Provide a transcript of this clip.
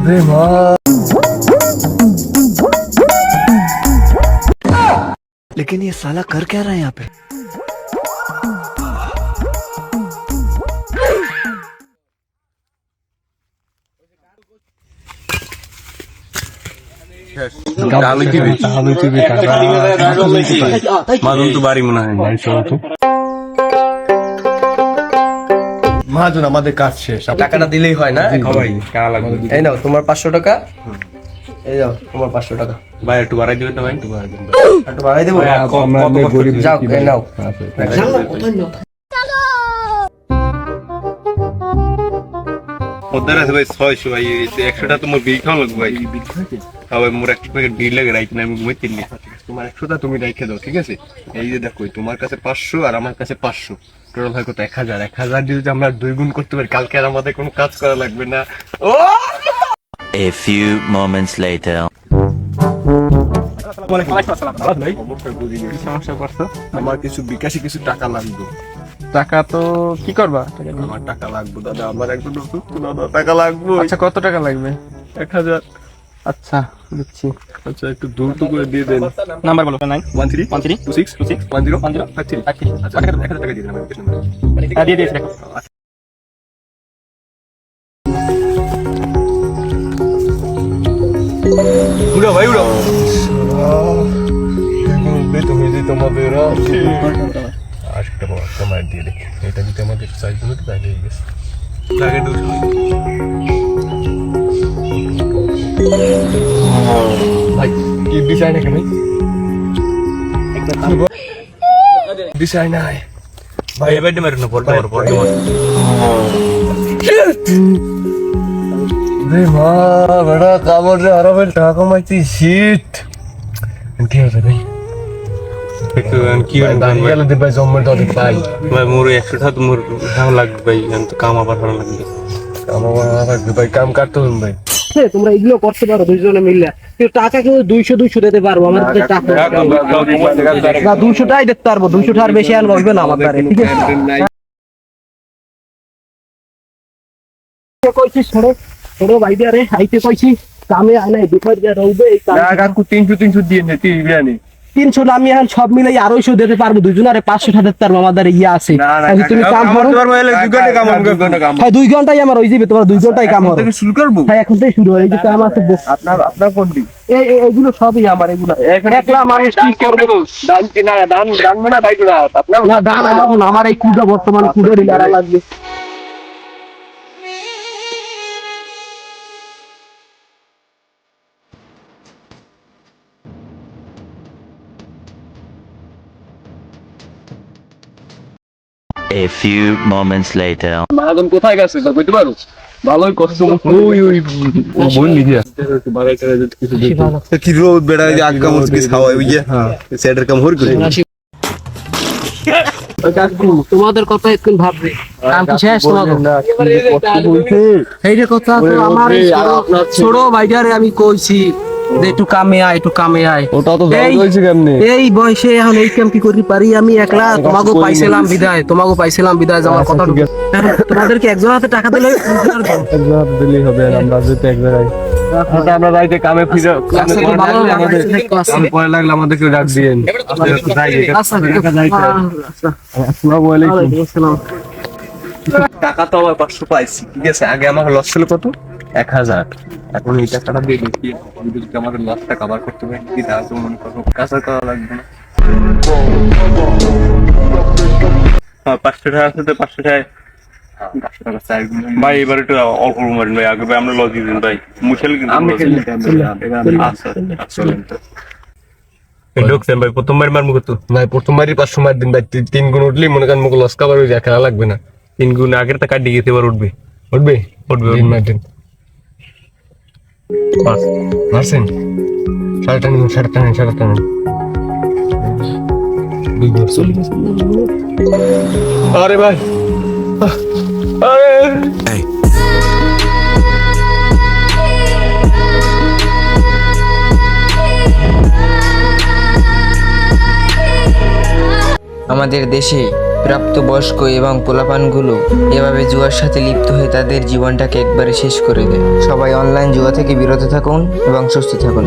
अरे माँ, लेकिन ये साला कर क्या रहा है यहाँ पे? মহাজন আমাদের কাজ শেষ, টাকাটা দিলেই হয় না? এই নাও তোমার 500 টাকা, এই যাও তোমার 500 টাকা। ভাই একটু বাড়াই দিবেন না ভাই? একটু বাড়াই দেবো? যাও এই নাও। পদ্মার আছে ভাই 600 ভাই, 100টা তোমার বিল খাওয়া লাগবে ভাই। হ্যাঁ ভাই, মোর একটা প্যাকেট বিল লাগে রাইট না, আমি ঘুমাইতে নি। তোমার 100টা তুমি রেখে দাও, ঠিক আছে? এই যে দেখো, তোমার কাছে 500 আর আমার কাছে 500, টোটাল হয় কত? 1000। 1000 দিয়ে যদি আমরা 2 গুণ করতে পারি, কালকে আর আমাদের কোনো কাজ করা লাগবে না। ও A few moments later. আমার কিছু বিকাশে কিছু টাকা লাগবে। টাকা তো কি করবা? আমার টাকা লাগবে দাদা, আমার একদম দাদা টাকা লাগবে। আচ্ছা কত টাকা লাগবে? 1000। আচ্ছা দিচ্ছি। আচ্ছা একটু দ্রুত করে দিয়ে দেন। নাম্বার বলো। 91326261053। আচ্ছা 1000 টাকা দিয়ে দেন আমার নম্বরে। হ্যাঁ দিয়ে দিয়েছি দেখো। উড়ো ভাই উড়ো। তুমি যদি তোমাদের আজকে তোমার দিয়ে দেখি, এটা যদি আমাদের সাইজ হতো তাহলে হয়ে গেছে। লাগে 200 ভাই। কি বিষয় নাকি ভাই? বিষয় নাই ভাই, এবার মারুন না, পড়তে পারো পড়তে পারো। রে মা বড় কামড় রে, আরামের টাকা কমাইছি। শীত কি হবে ভাই? কি গেলে ভাই জম্মের দলে পাই ভাই, মোর 100টা তো মোর দাম লাগবে ভাই, তো কাম আবার ভালো লাগবে। কাম আবার লাগবে ভাই, কাম কাটতে হবে ভাই। তোমরা এগুলো করতে পারো দুইজনে মিলে, কিন্তু টাকা কিন্তু 200 দিতে পারবো। আমার কাছে টাকা না, 200 টাই দিতে পারবো। 200 টাকার বেশি আর হইবে না আমার দ্বারা, ঠিক আছে? কইছি ছোড়ো ছোড়ো ভাই দিয়া রে, আইতে কইছি কামে আয় নাই, দুপুর দিয়া রইবে। এই কাম 300 দিয়ে নে, 300 আমি এখন সব মিলে 250 দিতে পারবো। দুজনে 500 টাকা দিতে পারবো। আমার দ্বারা ইয়া আছে। তুমি কাম করো। হ্যাঁ 2 ঘন্টাই আমার হয়ে যাবে। তোমার 2 ঘন্টায় কাম হবে। শুরু করবো। হ্যাঁ এখন থেকে শুরু হয়। এই যে কাম আছে আপনার কোন দিক? এইগুলো সবই আমার। এগুলো একলা মানুষ কি করবে? দান কিনা দান দান না ভাই গুলা আপনার না দান এখন আমার এই কুড়া বর্তমানে কুড়ে রিলারা লাগবে। A few moments later. মাদন কোথায় গেছে কইতে পারো? ভালোই কষ্ট। ওই বোন লিজিয়া কি রোদ বেড়া, যে আগ কাম কি খাওয়াই ওই যে সেটার কাম হর করে। তোমাদের কথা একটু ভাববে। কাম কি শেষ তোমাদের? এই যে কথা তো আমার ছোট ভাইটারে আমি কইছি যে একটু কামে আয়, একটু কামে আয়। ওটা তো দাম হইছে কেমনে? এই বয়সে এখন এই কাম কি করতে পারি আমি একলা? তোমাকে পাইছিলাম বিদায়, আমার কথা। তোমাদেরকে একজন হাতে টাকা দিলে একজন হাতে দিলেই হবে। আমরা যেতে এক জায়গায় আমরা রাইতে কামে ফিরে পরে লাগলে আমাদেরকে ডাক দিয়েন। আসসালামু আলাইকুম। টাকা তো আবার 500 পাইছি, ঠিক আছে? আগে আমার লস ছিল কত? 1000। এখন এই টাকাটা দিয়ে দেখি যদি আমাদের লসটা কভার করতে পারি, কি দাও মনে করো কাজ করা লাগবে না। হ্যাঁ 500 টাকা আছে, 500 টাকায় ভাই এবার একটু অল্প মারেন ভাই। আগে ভাই আমরা লস দিবেন ভাই, মুশকিল কিন্তু ঢুকছেন ভাই। প্রথমবার মার মুখ তো ভাই, প্রথমবারই 500 মার দিন ভাই। 3 গুণ উঠলেই মনে করেন মুখ লস কাবার হয়ে যায়, খেলা লাগবে না। 3 গুণ আগের টাকা দিয়ে গেছে, এবার উঠবে উঠবে উঠবে মার দিন। বাস মারছেন। সাড়ে টানেন। আরে ভাই আমাদের দেশে প্রাপ্তবয়স্ক এবং পোলাপানগুলো এভাবে জুয়ার সাথে লিপ্ত হয়ে তাদের জীবনটাকে একবারে শেষ করে দেয়। সবাই অনলাইন জুয়া থেকে বিরত থাকুন এবং সুস্থ থাকুন।